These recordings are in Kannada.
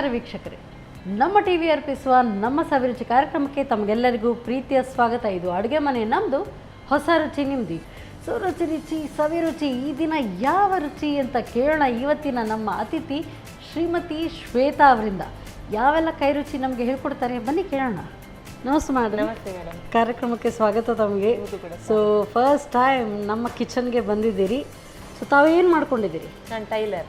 ನಮಸ್ಕಾರ ವೀಕ್ಷಕರೇ, ನಮ್ಮ ಟಿವಿ ಅರ್ಪಿಸುವ ನಮ್ಮ ಸವಿರುಚಿ ಕಾರ್ಯಕ್ರಮಕ್ಕೆ ತಮಗೆಲ್ಲರಿಗೂ ಪ್ರೀತಿಯ ಸ್ವಾಗತ. ಇದು ಅಡುಗೆ ಮನೆ ನಮ್ಮದು, ಹೊಸ ರುಚಿ ನಿಮ್ಮದು. ಸೊ ರುಚಿ ಸವಿರುಚಿ ಈ ದಿನ ಯಾವ ರುಚಿ ಅಂತ ಕೇಳೋಣ. ಇವತ್ತಿನ ನಮ್ಮ ಅತಿಥಿ ಶ್ರೀಮತಿ ಶ್ವೇತಾ ಅವರಿಂದ ಯಾವೆಲ್ಲ ಕೈ ರುಚಿ ನಮಗೆ ಹೇಳ್ಕೊಡ್ತಾರೆ, ಬನ್ನಿ ಕೇಳೋಣ. ನಮಸ್ತೆ ಮೇಡಮ್. ನಮಸ್ತೆ ಮೇಡಮ್. ಕಾರ್ಯಕ್ರಮಕ್ಕೆ ಸ್ವಾಗತ ತಮಗೆ. ಸೊ ಫಸ್ಟ್ ಟೈಮ್ ನಮ್ಮ ಕಿಚನ್ಗೆ ಬಂದಿದ್ದೀರಿ. ಸೊ ತಾವೇನು ಮಾಡ್ಕೊಂಡಿದ್ದೀರಿ? ನಾನು ಟೈಲರ್.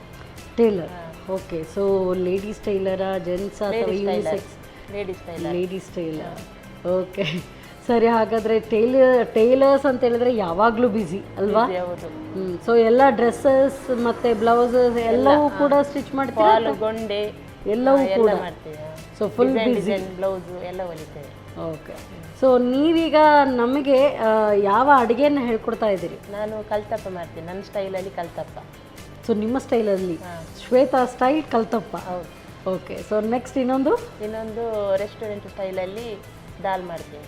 ಓಕೆ. ಸೊ ಲೇಡೀಸ್ ಟೈಲರಾ, ಜೆಂಟ್ಸ್ ಅಥವಾ ಯೂನಿಸೆಕ್ಸ್? Ladies tailor. ಓಕೆ ಸರಿ. ಹಾಗಾದರೆ ಟೈಲರ್ಸ್ ಅಂತ ಹೇಳಿದ್ರೆ ಯಾವಾಗಲೂ ಬ್ಯುಸಿ ಅಲ್ವಾ? ಸೊ ಎಲ್ಲ ಡ್ರೆಸ್ಸಸ್ ಮತ್ತು ಬ್ಲೌಸಸ್ ಎಲ್ಲವೂ ಕೂಡ ಸ್ಟಿಚ್ ಮಾಡ್ತೀರಾ? ಗೊಂಡೆ ಎಲ್ಲವೂ ಕೂಡ. So full busy. ಬ್ಲೌಸು ಎಲ್ಲ ಹೊಲಿತೇವೆ. ಓಕೆ. ಸೊ ನೀವೀಗ ನಮಗೆ ಯಾವ ಅಡುಗೆಯನ್ನು ಹೇಳ್ಕೊಡ್ತಾ ಇದ್ದೀರಿ? ನಾನು ಕಲ್ತಪ್ಪ ಮಾಡ್ತೀನಿ, ನನ್ನ ಸ್ಟೈಲಲ್ಲಿ ಕಲ್ತಪ್ಪ. ಸೊ ನಿಮ್ಮ ಸ್ಟೈಲಲ್ಲಿ ಶ್ವೇತಾ ಸ್ಟೈಲ್ ಕಲ್ತಪ್ಪ. ಹೌದು. ಓಕೆ. ಸೊ ನೆಕ್ಸ್ಟ್ ಇನ್ನೊಂದು ರೆಸ್ಟೋರೆಂಟ್ ಸ್ಟೈಲಲ್ಲಿ ದಾಲ್ ಮಾಡ್ತೀನಿ.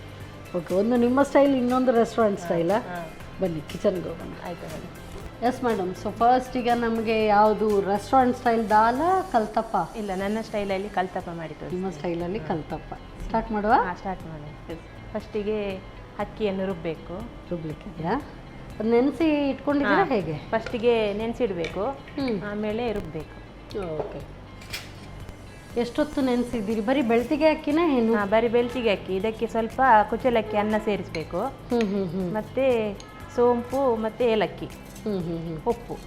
ಓಕೆ. ಒಂದು ನಿಮ್ಮ ಸ್ಟೈಲ್, ಇನ್ನೊಂದು ರೆಸ್ಟೋರೆಂಟ್ ಸ್ಟೈಲಾ? ಬನ್ನಿ ಕಿಚನ್ಗೆ ಹೋಗೋಣ. ಆಯಿತು madam. Yes madam. So first ಈಗ ನಮಗೆ ಯಾವುದು ರೆಸ್ಟೋರೆಂಟ್ ಸ್ಟೈಲ್ ದಾಲ ಕಲ್ತಪ್ಪ? ಇಲ್ಲ, ನನ್ನ ಸ್ಟೈಲಲ್ಲಿ ಕಲ್ತಪ್ಪ ಮಾಡಿದ್ದು. ನಿಮ್ಮ ಸ್ಟೈಲಲ್ಲಿ ಕಲ್ತಪ್ಪ. ಸ್ಟಾರ್ಟ್ ಮಾಡುವ? ಸ್ಟಾರ್ಟ್ ಮಾಡಿ. ಫಸ್ಟಿಗೆ ಅಕ್ಕಿಯನ್ನು ರುಬ್ಬಬೇಕು. ರುಬ್ಲಿಕ್ಕಿದೆಯಾ? ಅದು ನೆನೆಸಿ ಇಟ್ಕೊಂಡಿದ್ದೀರಾ ಹೇಗೆ? ಫಸ್ಟಿಗೆ ನೆನೆಸಿಡಬೇಕು, ಆಮೇಲೆ ರುಬ್ಬಬೇಕು. ಓಕೆ. ಎಷ್ಟೊತ್ತು ನೆನೆಸಿದ್ದೀರಿ? ಬರೀ ಬೆಳ್ತಿಗೆ ಅಕ್ಕಿನ ಏನು? ಬರೀ ಬೆಳ್ತಿಗೆ ಅಕ್ಕಿ. ಇದಕ್ಕೆ ಸ್ವಲ್ಪ ಕುಚಲಕ್ಕಿ ಅನ್ನ ಸೇರಿಸಬೇಕು, ಮತ್ತು ಸೋಂಪು ಮತ್ತು ಏಲಕ್ಕಿ, ಉಪ್ಪು.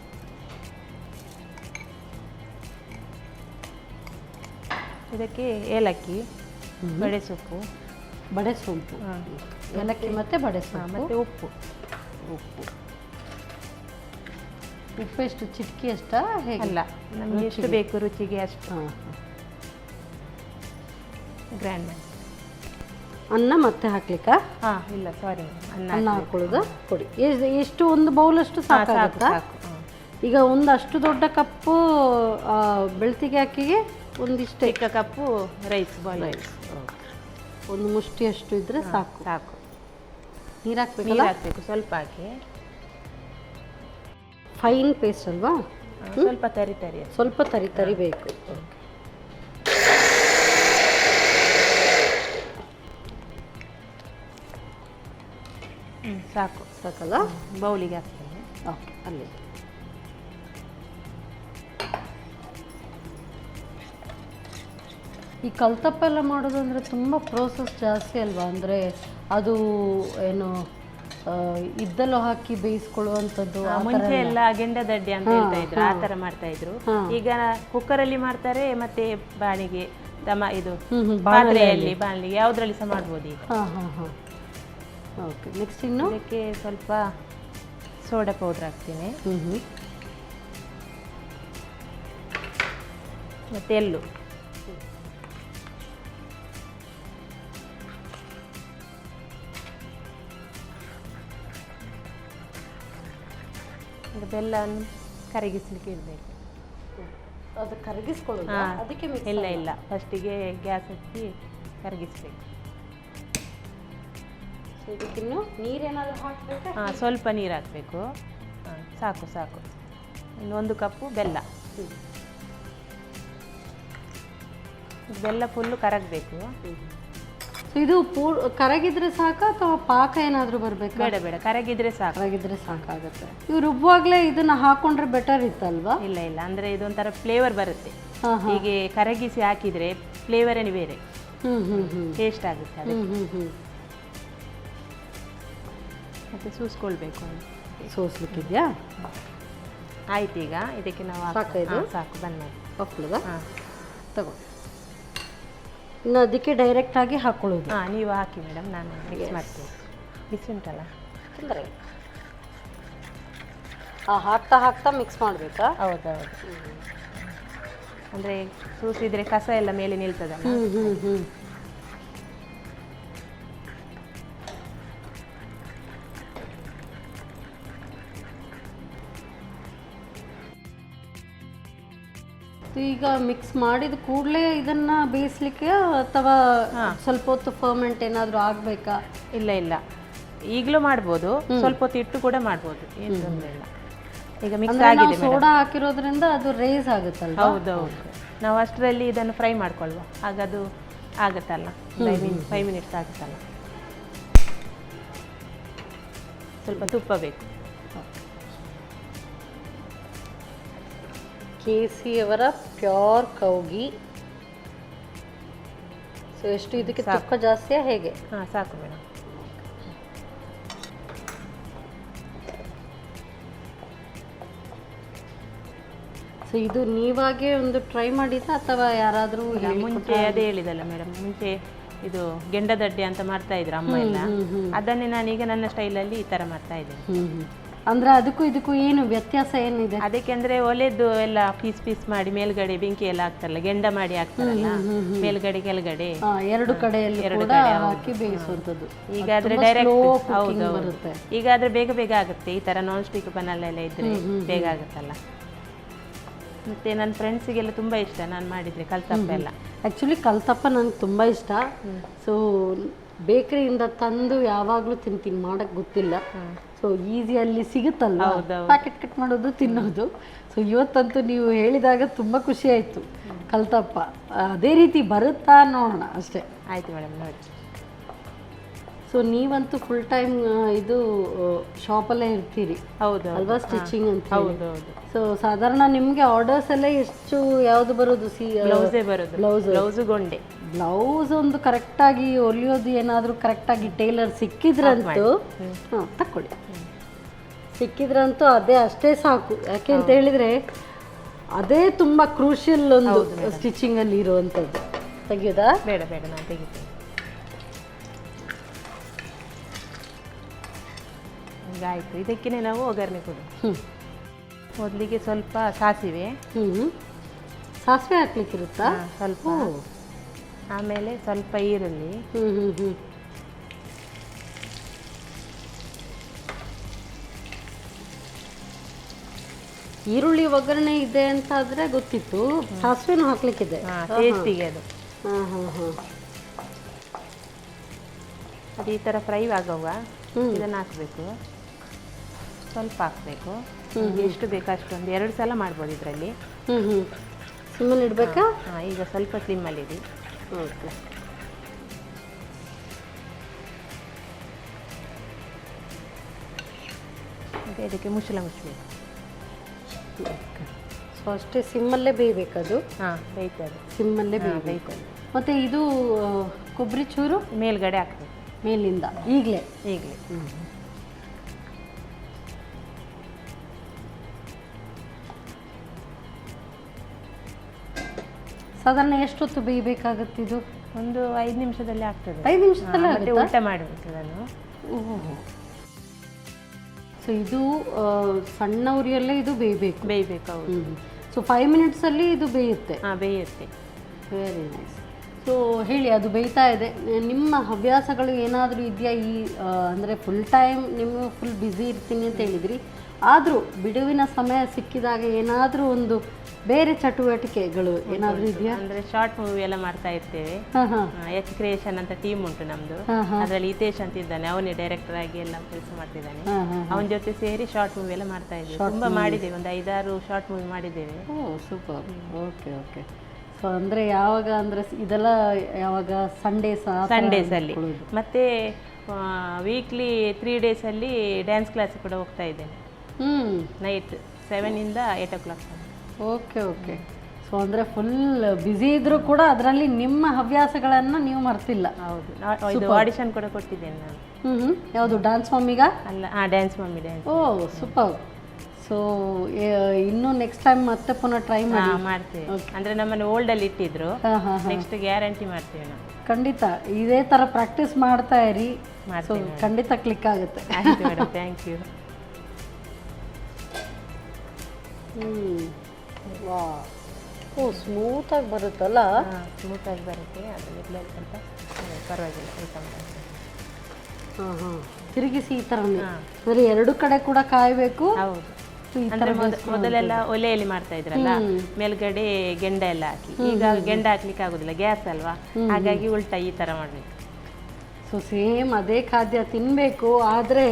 ಇದಕ್ಕೆ ಏಲಕ್ಕಿ, ಬಡೆಸೊಪ್ಪು, ಏಲಕ್ಕಿ ಮತ್ತು ಬಡೆಸೊಪ್ಪು ಮತ್ತು ಉಪ್ಪು. ಉಪ್ಪು ಎಷ್ಟು? ಚಿಟಕಿ ಅಷ್ಟಾ ಹೇಗೆ? ಅಲ್ಲ, ನಮಗೆ ಎಷ್ಟು ಬೇಕು ರುಚಿಗೆ ಅಷ್ಟು. ಗ್ರ್ಯಾಂಡ್ ಮಾಡಿ. ಅನ್ನ ಮತ್ತೆ ಹಾಕ್ಲಿಕ್ಕಾ? ಇಲ್ಲ ಸಾರಿ, ಅನ್ನ ಹಾಕೊಳ್ಳೋದು ಕೊಡಿ. ಎಷ್ಟು? ಒಂದು ಬೌಲಷ್ಟು ಸಾಕಾಗುತ್ತಾ? ಈಗ ಒಂದು ಅಷ್ಟು ದೊಡ್ಡ ಕಪ್ಪು ಬೆಳ್ತಿಗೆ ಅಕ್ಕಿಗೆ ಒಂದಿಷ್ಟು ಚಿಕ್ಕ ಕಪ್ಪು ರೈಸ್, ಬಾಯ್ಲ್ ರೈಸ್. ಒಂದು ಮುಷ್ಟಿ ಅಷ್ಟು ಇದ್ರೆ ಸಾಕು. ಸಾಕು. ನೀರು ಹಾಕ್ಬೇಕು? ನೀರು ಹಾಕಬೇಕು, ಸ್ವಲ್ಪ ಹಾಕಿ. ಫೈನ್ ಪೇಸ್ಟ್ ಅಲ್ವಾ? ಸ್ವಲ್ಪ ತರಿ ತರಿ, ಸ್ವಲ್ಪ ತರಿ ತರಿ ಬೇಕು. ಸಾಕು. ಸಾಕಲ್ಲ? ಬೌಲಿಗೆ ಹಾಕ್ತೇನೆ. ಓಕೆ. ಅಲ್ಲಿ ಈ ಕಲ್ತಪ್ಪ ಎಲ್ಲ ಮಾಡೋದು ಅಂದರೆ ತುಂಬ ಪ್ರೋಸೆಸ್ ಜಾಸ್ತಿ ಅಲ್ವಾ? ಅಂದರೆ ಅದು ಏನು ಇದ್ದಲ್ಲೂ ಹಾಕಿ ಬೇಯಿಸ್ಕೊಳ್ಳುವಂಥದ್ದು. ಮುಂಚೆ ಎಲ್ಲ ಗೆಂಡದಡ್ಡಿ ಅಂತ ಹೇಳ್ತಾ ಇದ್ರು, ಆ ಥರ ಮಾಡ್ತಾ ಇದ್ರು. ಈಗ ಕುಕ್ಕರಲ್ಲಿ ಮಾಡ್ತಾರೆ, ಮತ್ತೆ ಬಾಣಿಗೆ ಇದು ಪಾತ್ರೆಯಲ್ಲಿ, ಬಾಣಲಿಗೆ, ಯಾವುದ್ರಲ್ಲಿ ಸಹ ಮಾಡ್ಬೋದು ಈಗ. ಓಕೆ. ನೆಕ್ಸ್ಟ್ ಇನ್ನು ಇದಕ್ಕೆ ಸ್ವಲ್ಪ ಸೋಡಾ ಪೌಡ್ರ್ ಹಾಕ್ತೀನಿ, ಮತ್ತೆ ಎಳ್ಳು. ಬೆಲ್ಲವನ್ನು ಕರಗಿಸ್ಲಿಕ್ಕೆ ಇಡಬೇಕು. ಅದು ಕರಗಿಸ್ಕೊಳ್ಳೋದು? ಅದಕ್ಕೆ ಇಲ್ಲ, ಫಸ್ಟಿಗೆ ಗ್ಯಾಸ್ ಹಚ್ಚಿ ಕರಗಿಸ್ಬೇಕು. ಇದಕ್ಕಿನ್ನು ನೀರೇನಾದರೂ ಹಾಕಬೇಕಾ? ಸ್ವಲ್ಪ ನೀರು ಹಾಕಬೇಕು. ಸಾಕು ಸಾಕು. ಒಂದು ಕಪ್ಪು ಬೆಲ್ಲ. ಬೆಲ್ಲ ಫುಲ್ಲು ಕರಗಬೇಕು. ಇದು ಕರಗಿದ್ರೆ ಸಾಕ ಅಥವಾ ಪಾಕ ಏನಾದರೂ ಬರಬೇಕು? ಬೇಡ, ಕರಗಿದ್ರೆ ಸಾಕು. ಕರಗಿದ್ರೆ ಸಾಕಾಗುತ್ತೆ. ಇವು ರುಬ್ಬುವಾಗಲೇ ಇದನ್ನ ಹಾಕೊಂಡ್ರೆ ಬೆಟರ್ ಇತ್ತಲ್ವಾ? ಇಲ್ಲ, ಅಂದರೆ ಇದೊಂಥರ ಫ್ಲೇವರ್ ಬರುತ್ತೆ. ಹೀಗೆ ಕರಗಿಸಿ ಹಾಕಿದ್ರೆ ಫ್ಲೇವರೇ ಬೇರೆ, ಟೇಸ್ಟ್ ಆಗುತ್ತೆ ಅದಕ್ಕೆ. ಮತ್ತೆ ಸೂಸ್ಕೊಳ್ಬೇಕು. ಸೋಸ್ಲಿಕ್ಕಿದೆಯಾ? ಆಯ್ತು. ಈಗ ಇದಕ್ಕೆ ನಾವು ಸಾಕು ಬನ್ನಿ ಹಾಕ್ಲದ? ತಗೋ. ಇನ್ನು ಅದಕ್ಕೆ ಡೈರೆಕ್ಟಾಗಿ ಹಾಕ್ಕೊಳ್ಳೋದು? ನೀವು ಹಾಕಿ ಮೇಡಮ್, ನಾನು ಮಿಕ್ಸ್ ಮಾಡ್ತೀನಿ. ಬಿಸಿ ಉಂಟಲ್ಲ? ತೊಂದರೆ ಹಾಕ್ತಾ ಮಿಕ್ಸ್ ಮಾಡಬೇಕಾ? ಹೌದೌದು. ಅಂದರೆ ಸೂಸಿದ್ರೆ ಕಸ ಎಲ್ಲ ಮೇಲೆ ನಿಲ್ತದಲ್ಲ. ಈಗ ಮಿಕ್ಸ್ ಮಾಡಿದ ಕೂಡಲೇ ಇದನ್ನ ಬೇಯಿಸ್ಲಿಕ್ಕೆ ಅಥವಾ ಸ್ವಲ್ಪ ಹೊತ್ತು ಫರ್ಮೆಂಟ್ ಏನಾದರೂ ಆಗಬೇಕಾ? ಇಲ್ಲ, ಈಗಲೂ ಮಾಡ್ಬೋದು, ಸ್ವಲ್ಪ ಹೊತ್ತು ಇಟ್ಟು ಕೂಡ ಮಾಡ್ಬೋದು, ಏನು ತೊಂದರೆ ಇಲ್ಲ. ಈಗ ಮಿಕ್ಸ್ ಆಗಿದೆ. ಸೋಡಾ ಹಾಕಿರೋದ್ರಿಂದ ಅದು ರೇಸ್ ಆಗುತ್ತಲ್ಲ? ಹೌದೌದು. ನಾವು ಅಷ್ಟರಲ್ಲಿ ಇದನ್ನು ಫ್ರೈ ಮಾಡ್ಕೊಳ್ವಾ, ಆಗ ಅದು ಆಗುತ್ತಲ್ಲ, 5 ಮಿನಿಟ್ಸ್ ಆಗುತ್ತಲ್ಲ. ಸ್ವಲ್ಪ ತುಪ್ಪ ಬೇಕು. KC ಅವರ ಪ್ಯೂರ್ ಕೌಗಿ. ಸೊ ಎಷ್ಟು ಇದಕ್ಕೆ ತುಪ್ಪ ಜಾಸ್ತಿಯಾ ಹೇಗೆ? ಹಾಂ, ಸಾಕು ಮೇಡಮ್. ಸೊ ಇದು ನೀವಾಗೆ ಒಂದು ಟ್ರೈ ಮಾಡಿದ್ದ ಅಥವಾ ಯಾರಾದರೂ ಮುಂಚೆ ಅದೇ ಹೇಳಿದಲ್ಲ ಮೇಡಮ್, ಮುಂಚೆ ಇದು ಗೆಂಡದಡ್ಡೆ ಅಂತ ಮಾಡ್ತಾ ಇದ್ರು ಅಮ್ಮ ಎಲ್ಲ, ಅದನ್ನೇ ನಾನೀಗ ನನ್ನ ಸ್ಟೈಲಲ್ಲಿ ಈ ಥರ ಮಾಡ್ತಾ ಇದ್ದೇನೆ. ಅಂದ್ರೆ ಅದಕ್ಕೂ ಇದಕ್ಕೂ ಏನು ವ್ಯತ್ಯಾಸ ಏನಿದೆ? ಅದಕ್ಕೆ ಅಂದ್ರೆ ಒಲೆದು ಎಲ್ಲ ಪೀಸ್ ಪೀಸ್ ಮಾಡಿ ಮೇಲ್ಗಡೆ ಬೆಂಕಿ ಎಲ್ಲ ಹಾಕ್ತಾರಲ್ಲ, ಗೆಂಡ ಮಾಡಿ ಹಾಕ್ತಾರಲ್ಲ, ಮೇಲ್ಗಡೆ ಕೆಳಗಡೆ ಎರಡು ಕಡೆಯಲ್ಲಿ ಕೂಡ ಹಾಕಿ ಬೇಯಿಸುವಂಥದ್ದು. ಈಗ ಆದ್ರೆ ಡೈರೆಕ್ಟ್ ಹೌದು ಬರುತ್ತೆ. ಈಗ ಆದ್ರೆ ಬೇಗ ಬೇಗ ಆಗುತ್ತೆ, ಈ ತರ ನಾನ್ ಸ್ಟಿಕ್ ಬನಲ್ಲೆಲ್ಲ ಇದ್ರೆ ಬೇಗ ಆಗುತ್ತಲ್ಲ. ಮತ್ತೆ ನನ್ನ ಫ್ರೆಂಡ್ಸಿಗೆಲ್ಲ ತುಂಬ ಇಷ್ಟ ನಾನು ಮಾಡಿದರೆ ಕಲ್ತಪ್ಪ ಎಲ್ಲ. ಆ್ಯಕ್ಚುಲಿ ಕಲ್ತಪ್ಪ ನನಗೆ ತುಂಬ ಇಷ್ಟ. ಸೊ ಬೇಕರಿಯಿಂದ ತಂದು ಯಾವಾಗಲೂ ತಿಂತೀನಿ, ಮಾಡೋಕ್ಕೆ ಗೊತ್ತಿಲ್ಲ. ಸೊ ಈಸಿಯಲ್ಲಿ ಸಿಗುತ್ತಲ್ಲ, ಪ್ಯಾಕೆಟ್ ಕಟ್ ಮಾಡೋದು ತಿನ್ನೋದು. ಸೊ ಇವತ್ತಂತೂ ನೀವು ಹೇಳಿದಾಗ ತುಂಬ ಖುಷಿ ಆಯಿತು. ಕಲ್ತಪ್ಪ ಅದೇ ರೀತಿ ಬರುತ್ತಾ ನೋಡೋಣ ಅಷ್ಟೇ. ಆಯಿತು ಮೇಡಮ್, ನೋಡಿ. ಸೊ ನೀವಂತೂ ಫುಲ್ ಟೈಮ್ ಇದು ಶಾಪಲ್ಲೇ ಇರ್ತೀರಿ? ಹೌದು ಅಲ್ವಾ, ಸ್ಟಿಚಿಂಗ್ ಅಂತ? ಹೌದು ಹೌದು. ಸೊ ಸಾಧಾರಣ ನಿಮಗೆ ಆರ್ಡರ್ಸ್ ಎಲ್ಲ ಎಷ್ಟು ಯಾವುದು ಬರೋದು? ಬ್ಲೌಸೇ ಬರೋದು. ಬ್ಲೌಸು ಗೊಂಡೆ. ಬ್ಲೌಸ್ ಒಂದು ಕರೆಕ್ಟಾಗಿ ಹೊಲಿಯೋದು ಏನಾದರೂ ಕರೆಕ್ಟಾಗಿ ಟೈಲರ್ ಸಿಕ್ಕಿದ್ರಂತೂ ತಕ್ಕೊಳ್ಳಿ, ಸಿಕ್ಕಿದ್ರಂತೂ ಅದೇ ಅಷ್ಟೇ ಸಾಕು. ಯಾಕೆ ಅಂತ ಹೇಳಿದರೆ ಅದೇ ತುಂಬ ಕ್ರೂಷಿಯಲ್ ಒಂದು ಸ್ಟಿಚಿಂಗಲ್ಲಿ ಇರುವಂಥದ್ದು. ತೆಗಿಯೋದಾ? ಬೇಡ ಬೇಡ, ನಾನು ತೆಗಿತೀನಿ. ಈಗ ಆಯಿತು. ಇದಕ್ಕೆ ನಾವು ಒಗ್ಗರಣೆ ಕೊಡು. ಮೊದಲಿಗೆ ಸ್ವಲ್ಪ ಸಾಸಿವೆ. ಸಾಸಿವೆ ಹಾಕ್ಲಿಕ್ಕಿರುತ್ತಾ? ಸ್ವಲ್ಪ. ಆಮೇಲೆ ಸ್ವಲ್ಪ ಈರುಳ್ಳಿ. ಈರುಳ್ಳಿ ಒಗ್ಗರಣೆ ಇದೆ ಅಂತ ಆದ್ರೆ ಗೊತ್ತಿತ್ತು, ಸಾಸಿವೆನೂ ಹಾಕ್ಲಿಕ್ಕಿದೆ ಟೇಸ್ಟಿಗೆ ಅದು. ಅದು ಈ ಥರ ಫ್ರೈ ಆಗುವಾಗ ಇದನ್ನು ಹಾಕಬೇಕು, ಸ್ವಲ್ಪ ಹಾಕಬೇಕು. ಎಷ್ಟು ಬೇಕು ಅಷ್ಟೊಂದು 2 ಸಲ ಮಾಡ್ಬೋದು ಇದರಲ್ಲಿ. ಸಿಮ್ಮಲ್ಲಿ ಇಡಬೇಕಾ? ಹಾಂ, ಈಗ ಸ್ವಲ್ಪ ಸ್ಲಿಮ್ಮಲ್ಲಿಡಿ. ಓಕೆ. ಮತ್ತು ಇದಕ್ಕೆ ಮುಚ್ಚಳ ಮುಚ್ಚಬೇಕು. ಸೊ ಅಷ್ಟೇ, ಸಿಮ್ಮಲ್ಲೇ ಬೇಯಬೇಕದು? ಹಾಂ, ಬೇಯ್ತದೆ. ಸಿಮ್ಮಲ್ಲೇ ಬೇಯ್ತದೆ. ಮತ್ತು ಇದು ಕೊಬ್ಬರಿ ಚೂರು ಮೇಲ್ಗಡೆ ಹಾಕಬೇಕು, ಮೇಲಿಂದ ಈಗಲೇ. ಸಾಧಾರಣ ಎಷ್ಟೊತ್ತು ಬೇಯಬೇಕಾಗತ್ತೆ ಇದು? ಒಂದು 5 ನಿಮಿಷದಲ್ಲಿ ಆಗ್ತದೆ. 5 ನಿಮಿಷದಲ್ಲೇ ಮತ್ತೆ ಊಟ ಮಾಡಬೇಕು ಅದನ್ನು. ಓಹೋ. ಸೊ ಇದು ಸಣ್ಣ ಉರಿಯಲ್ಲೇ ಇದು ಬೇಯಬೇಕು? ಹೌದು. ಸೊ 5 ಮಿನಿಟ್ಸಲ್ಲಿ ಇದು ಬೇಯುತ್ತೆ? ಹಾಂ, ಬೇಯುತ್ತೆ. Very nice. ಸೊ ಹೇಳಿ, ಅದು ಬೇಯ್ತಾ ಇದೆ. ನಿಮ್ಮ ಹವ್ಯಾಸಗಳು ಏನಾದರೂ ಇದೆಯಾ? ಈ ಅಂದರೆ ಫುಲ್ ಟೈಮ್ ನೀವು ಫುಲ್ ಬ್ಯುಸಿ ಇರ್ತೀನಿ ಅಂತ ಹೇಳಿದ್ರಿ, ಆದರೂ ಬಿಡುವಿನ ಸಮಯ ಸಿಕ್ಕಿದಾಗ ಏನಾದರೂ ಒಂದು ಬೇರೆ ಚಟುವಟಿಕೆಗಳು ಏನಾದರೂ ಇದೆಯಾ? ಅಂದರೆ ಶಾರ್ಟ್ ಮೂವಿ ಎಲ್ಲ ಮಾಡ್ತಾ ಇರ್ತೇವೆ. ಎಚ್ ಕ್ರಿಯೇಷನ್ ಅಂತ ಟೀಮ್ ಉಂಟು ನಮ್ಮದು. ಅದರಲ್ಲಿ ಹಿತೇಶ್ ಅಂತ ಇದ್ದಾನೆ, ಅವನೇ ಡೈರೆಕ್ಟರ್ ಆಗಿ ಎಲ್ಲ ಕೆಲಸ ಮಾಡ್ತಿದ್ದಾನೆ. ಅವನ ಜೊತೆ ಸೇರಿ ಶಾರ್ಟ್ ಮೂವಿ ಎಲ್ಲ ಮಾಡ್ತಾ ಇದ್ದೇವೆ. ತುಂಬ ಮಾಡಿದ್ದೇವೆ, ಒಂದು 5-6 ಶಾರ್ಟ್ ಮೂವಿ ಮಾಡಿದ್ದೇವೆ. ಓ ಸೂಪರ್. Okay okay. ಸೊ ಅಂದರೆ ಯಾವಾಗ ಅಂದರೆ ಇದೆಲ್ಲ ಯಾವಾಗ? ಸಂಡೇಸಲ್ಲಿ. ಮತ್ತು ವೀಕ್ಲಿ 3 ಡೇಸಲ್ಲಿ ಡ್ಯಾನ್ಸ್ ಕ್ಲಾಸ್ ಕೂಡ ಹೋಗ್ತಾ ಇದ್ದೇನೆ. Night 7 to 8 o'clock. Okay okay. So ಅಂದರೆ ಫುಲ್ ಬ್ಯುಸಿ ಇದ್ರೂ ಕೂಡ ಅದರಲ್ಲಿ ನಿಮ್ಮ ಹವ್ಯಾಸಗಳನ್ನು ನೀವು ಮರ್ತಿಲ್ಲ? ಹೌದು. ಇದು ಆಡಿಷನ್ ಕೂಡ ಕೊಟ್ಟಿದ್ದೇನೆ ನಾನು. ಯಾವುದು, ಡ್ಯಾನ್ಸ್ ಮಮ್ಮಿಗ? ಅಲ್ಲ, ಡ್ಯಾನ್ಸ್ ಮಮ್ಮಿ, ಡ್ಯಾನ್ಸ್. ಓ ಸೂಪರ್. ಸೊ ಇನ್ನು ನೆಕ್ಸ್ಟ್ ಟೈಮ್ ಮತ್ತೆ ಪುನಃ ಟ್ರೈ ಮಾಡ್ತೇವೆ. ಅಂದರೆ ನಮ್ಮನ್ನು ಓಲ್ಡಲ್ಲಿ ಇಟ್ಟಿದ್ರು, ನೆಕ್ಸ್ಟ್ ಗ್ಯಾರಂಟಿ ಮಾಡ್ತೇವೆ ನಾವು. ಖಂಡಿತ ಇದೇ ಥರ ಪ್ರಾಕ್ಟೀಸ್ ಮಾಡ್ತಾ ಇರಿ, ಖಂಡಿತ ಕ್ಲಿಕ್ ಆಗುತ್ತೆ. ಆಯಿತು ಮೇಡಮ್, ಥ್ಯಾಂಕ್ ಯು. ವಾ, ಓ ಸ್ಮೂತಾಗಿ ಬರುತ್ತಲ್ಲ? ಸ್ಮೂತಾಗಿ ಬರುತ್ತೆ, ಅದರಲ್ಲಿ ಸ್ವಲ್ಪ ಪರವಾಗಿಲ್ಲ, ಊಟ ಮಾಡಿ. ತಿರುಗಿಸಿ ಈ ಥರನೇ ಬರೀ 2 ಕಡೆ ಕೂಡ ಕಾಯಬೇಕು? ಹೌದು. ಅಂದರೆ ಮೊದಲೆಲ್ಲ ಒಲೆಯಲ್ಲಿ ಮಾಡ್ತಾ ಇದ್ರಲ್ಲ, ಮೇಲ್ಗಡೆ ಗೆಂಡ ಎಲ್ಲ ಹಾಕಿ. ಈಗ ಗೆಂಡ ಹಾಕ್ಲಿಕ್ಕೆ ಆಗೋದಿಲ್ಲ, ಗ್ಯಾಸ್ ಅಲ್ವಾ, ಹಾಗಾಗಿ ಉಲ್ಟಾ ಈ ಥರ ಮಾಡಬೇಕು. ಸೊ ಸೇಮ್ ಅದೇ ಖಾದ್ಯ ತಿನ್ನಬೇಕು, ಆದರೆ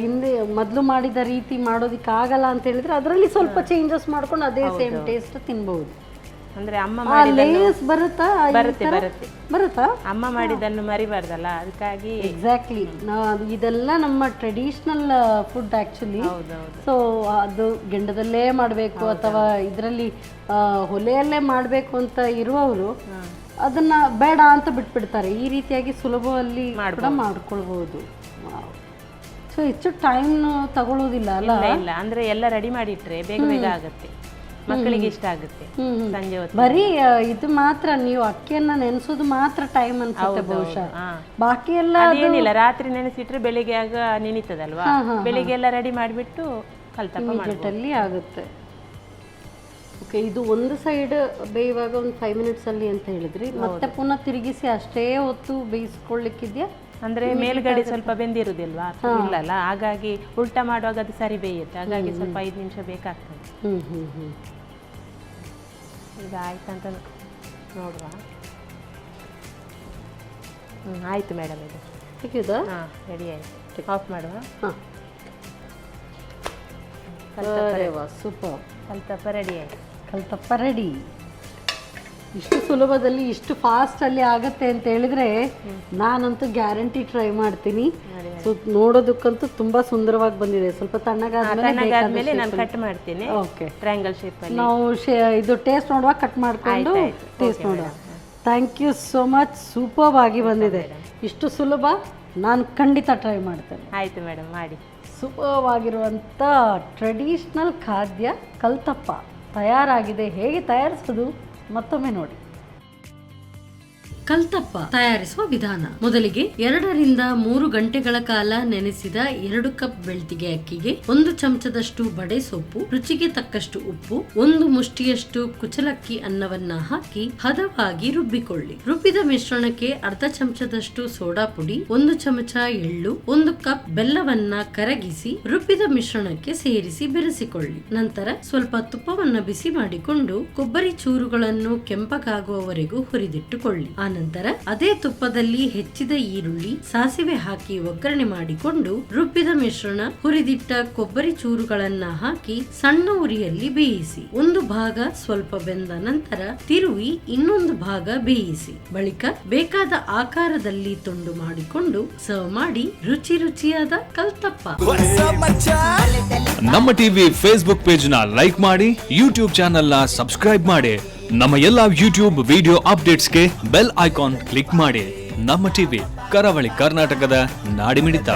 ಹಿಂದೆ ಮೊದಲು ಮಾಡಿದ ರೀತಿ ಮಾಡೋದಕ್ಕಾಗಲ್ಲ ಅಂತ ಹೇಳಿದ್ರೆ ಅದರಲ್ಲಿ ಸ್ವಲ್ಪ ಚೇಂಜಸ್ ಮಾಡ್ಕೊಂಡು ಅದೇ ಸೇಮ್ ಟೇಸ್ಟ್ ತಿನ್ಬಹುದು. ಅಂದ್ರೆ ಅಮ್ಮ ಆ ಮಾಡಿದ್ದನ್ನು ಲೇಯರ್ಸ್ ಬರುತ್ತಾ ಬರುತ್ತಾ ಅಮ್ಮ ಮಾಡಿದ್ದನ್ನು ಮರಿಬಾರ್ದಲ್ಲ, ಅದಕ್ಕಾಗಿ ಎಕ್ಸಾಕ್ಟ್ಲಿ. ಇದೆಲ್ಲ ನಮ್ಮ ಟ್ರೆಡಿಷನಲ್ ಫುಡ್ ಆ್ಯಕ್ಚುಲಿ. ಹೌದೌದು. ಸೊ ಅದು ಗೆಂಡದಲ್ಲೇ ಮಾಡಬೇಕು ಅಥವಾ ಇದರಲ್ಲಿ ಒಲೆಯಲ್ಲೇ ಮಾಡಬೇಕು ಅಂತ ಇರುವವರು ಅದನ್ನ ಬೇಡ ಅಂತ ಬಿಟ್ಬಿಡ್ತಾರೆ. ಈ ರೀತಿಯಾಗಿ ಸುಲಭವಾಗಿ ಕೂಡ ಮಾಡ್ಕೊಳ್ಬಹುದು. ಸೊ ಹೆಚ್ಚು ಟೈಮ್ ತಗೊಳ್ಳೋದಿಲ್ಲ ಅಲ್ಲ? ಇಲ್ಲ, ಅಂದ್ರೆ ಎಲ್ಲ ರೆಡಿ ಮಾಡಿಟ್ರೆ ಬೇಗ ಬೇಗ ಆಗುತ್ತೆ, ಮಕ್ಕಳಿಗೆ ಇಷ್ಟ ಆಗುತ್ತೆ. ಸಂಜೆ ಹೊತ್ತು ಬರೀ ಇದು ಮಾತ್ರ ನೀವು ಅಕ್ಕಿಯನ್ನ ನೆನೆಸೋದು ಮಾತ್ರ ಟೈಮ್ ಅನ್ಸುತ್ತೆ ಬಹುಶಃ. ಬಾಕಿ ಎಲ್ಲ ಏನಿಲ್ಲ, ರಾತ್ರಿ ನೆನೆಸಿಟ್ರೆ ಬೆಳಿಗ್ಗೆ ಆಗ ನೆನೀತದಲ್ವಾ, ಬೆಳಿಗ್ಗೆ ಎಲ್ಲ ರೆಡಿ ಮಾಡಿಬಿಟ್ಟು ಕಲ್ತಪ್ಪ ಅಲ್ಲಿ ಆಗುತ್ತೆ. ಓಕೆ, ಇದು ಒಂದು ಸೈಡ್ ಬೇಯುವಾಗ ಒಂದು 5 minutes ಅಲ್ಲಿ ಅಂತ ಹೇಳಿದ್ರಿ, ಮತ್ತೆ ಪುನಃ ತಿರುಗಿಸಿ ಅಷ್ಟೇ ಹೊತ್ತು ಬೇಯಿಸ್ಕೊಳ್ಳಿಕ್ಕಿದ್ಯಾ? ಅಂದ್ರೆ ಮೇಲ್ಗಡೆ ಸ್ವಲ್ಪ ಬೆಂದಿರುದಿಲ್ವಾ, ಇಲ್ಲಲ್ಲ, ಹಾಗಾಗಿ ಉಲ್ಟಾ ಮಾಡುವಾಗ ಅದು ಸರಿ ಬೇಯುತ್ತೆ, ಹಾಗಾಗಿ ಸ್ವಲ್ಪ 5 ನಿಮಿಷ ಬೇಕಾಗ್ತದೆ. ಈಗ ಆಯ್ತಂತ ನೋಡುವ. ಆಯ್ತು ಮೇಡಮ್, ಇದು ಸಿಕ್ಕಿದಾ? ಹಾಂ, ರೆಡಿ ಆಯ್ತು. ಆಫ್ ಮಾಡುವ. ಸೂಪರ್, ಕಲ್ತಪ್ಪ ರೆಡಿ ಆಯ್ತು. ಕಲ್ತಪ್ಪ ರೆಡಿ. ಇಷ್ಟು ಸುಲಭದಲ್ಲಿ ಇಷ್ಟು ಫಾಸ್ಟಲ್ಲಿ ಆಗುತ್ತೆ ಅಂತ ಹೇಳಿದ್ರೆ ನಾನಂತೂ ಗ್ಯಾರಂಟಿ ಟ್ರೈ ಮಾಡ್ತೀನಿ. ಸೊ ನೋಡೋದಕ್ಕಂತೂ ತುಂಬಾ ಸುಂದರವಾಗಿ ಬಂದಿದೆ. ಸ್ವಲ್ಪ ತಣ್ಣಗಾದ್ಮೇಲೆ ನಾನು ಕಟ್ ಮಾಡ್ತೀನಿ. ಓಕೆ, ಟ್ರಯಾಂಗಲ್ ಶೇಪ್ ಅಲ್ಲಿ ನಾವು ಇದು ಟೇಸ್ಟ್ ನೋಡುವಾಗ ಕಟ್ ಮಾಡ್ಕೊಂಡು ಟೇಸ್ಟ್ ನೋಡುವ. Thank you so much, super ಆಗಿ ಬಂದಿದೆ. ಇಷ್ಟು ಸುಲಭ, ನಾನು ಖಂಡಿತ ಟ್ರೈ ಮಾಡ್ತೇನೆ. ಆಯ್ತು ಮೇಡಮ್, ಮಾಡಿ. ಸೂಪರ್ ಆಗಿರುವಂಥ ಟ್ರೆಡಿಷ್ನಲ್ ಖಾದ್ಯ ಕಲ್ತಪ್ಪ ತಯಾರಾಗಿದೆ. ಹೇಗೆ ತಯಾರಿಸೋದು ಮತ್ತೊಮ್ಮೆ ನೋಡಿ. ಕಲ್ತಪ್ಪ ತಯಾರಿಸುವ ವಿಧಾನ: ಮೊದಲಿಗೆ 2 ರಿಂದ 3 ಗಂಟೆಗಳ ಕಾಲ ನೆನೆಸಿದ 2 ಕಪ್ ಬೆಳ್ತಿಗೆ ಅಕ್ಕಿಗೆ 1 ಚಮಚದಷ್ಟು ಬಡೆ ಸೊಪ್ಪು, ರುಚಿಗೆ ತಕ್ಕಷ್ಟು ಉಪ್ಪು, 1 ಮುಷ್ಟಿಯಷ್ಟು ಕುಚಲಕ್ಕಿ ಅನ್ನವನ್ನ ಹಾಕಿ ಹದವಾಗಿ ರುಬ್ಬಿಕೊಳ್ಳಿ. ರುಬ್ಬಿದ ಮಿಶ್ರಣಕ್ಕೆ ಅರ್ಧ ಚಮಚದಷ್ಟು ಸೋಡಾ ಪುಡಿ, 1 ಚಮಚ ಎಳ್ಳು, 1 ಕಪ್ ಬೆಲ್ಲವನ್ನ ಕರಗಿಸಿ ರುಬ್ಬಿದ ಮಿಶ್ರಣಕ್ಕೆ ಸೇರಿಸಿ ಬೆರೆಸಿಕೊಳ್ಳಿ. ನಂತರ ಸ್ವಲ್ಪ ತುಪ್ಪವನ್ನ ಬಿಸಿ ಮಾಡಿಕೊಂಡು ಕೊಬ್ಬರಿ ಚೂರುಗಳನ್ನು ಕೆಂಪಗಾಗುವವರೆಗೂ ಹುರಿದಿಟ್ಟುಕೊಳ್ಳಿ. ನಂತರ ಅದೇ ತುಪ್ಪದಲ್ಲಿ ಹೆಚ್ಚಿದ ಈರುಳ್ಳಿ, ಸಾಸಿವೆ ಹಾಕಿ ಒಗ್ಗರಣೆ ಮಾಡಿಕೊಂಡು ರುಬ್ಬಿದ ಮಿಶ್ರಣ, ಹುರಿದಿಟ್ಟ ಕೊಬ್ಬರಿ ಚೂರುಗಳನ್ನ ಹಾಕಿ ಸಣ್ಣ ಉರಿಯಲ್ಲಿ ಬೇಯಿಸಿ. 1 ಭಾಗ ಸ್ವಲ್ಪ ಬೆಂದ ನಂತರ ತಿರುವಿ ಇನ್ನೊಂದು ಭಾಗ ಬೇಯಿಸಿ. ಬಳಿಕ ಬೇಕಾದ ಆಕಾರದಲ್ಲಿ ತುಂಡು ಮಾಡಿಕೊಂಡು ಸರ್ವ್ ಮಾಡಿ ರುಚಿ ರುಚಿಯಾದ ಕಲ್ತಪ್ಪ. ನಮ್ಮ ಟಿವಿ ಫೇಸ್ಬುಕ್ ಪೇಜ್ ನ ಲೈಕ್ ಮಾಡಿ, ಯೂಟ್ಯೂಬ್ ಚಾನೆಲ್ ನ ಸಬ್ಸ್ಕ್ರೈಬ್ ಮಾಡಿ, ನಮ್ಮ ಎಲ್ಲಾ ಯೂಟ್ಯೂಬ್ ವಿಡಿಯೋ ಅಪ್ಡೇಟ್ಸ್ಗೆ ಬೆಲ್ ಐಕಾನ್ ಕ್ಲಿಕ್ ಮಾಡಿ. ನಮ್ಮ ಟಿವಿ, ಕರಾವಳಿ ಕರ್ನಾಟಕದ ನಾಡಿಮಿಡಿತ.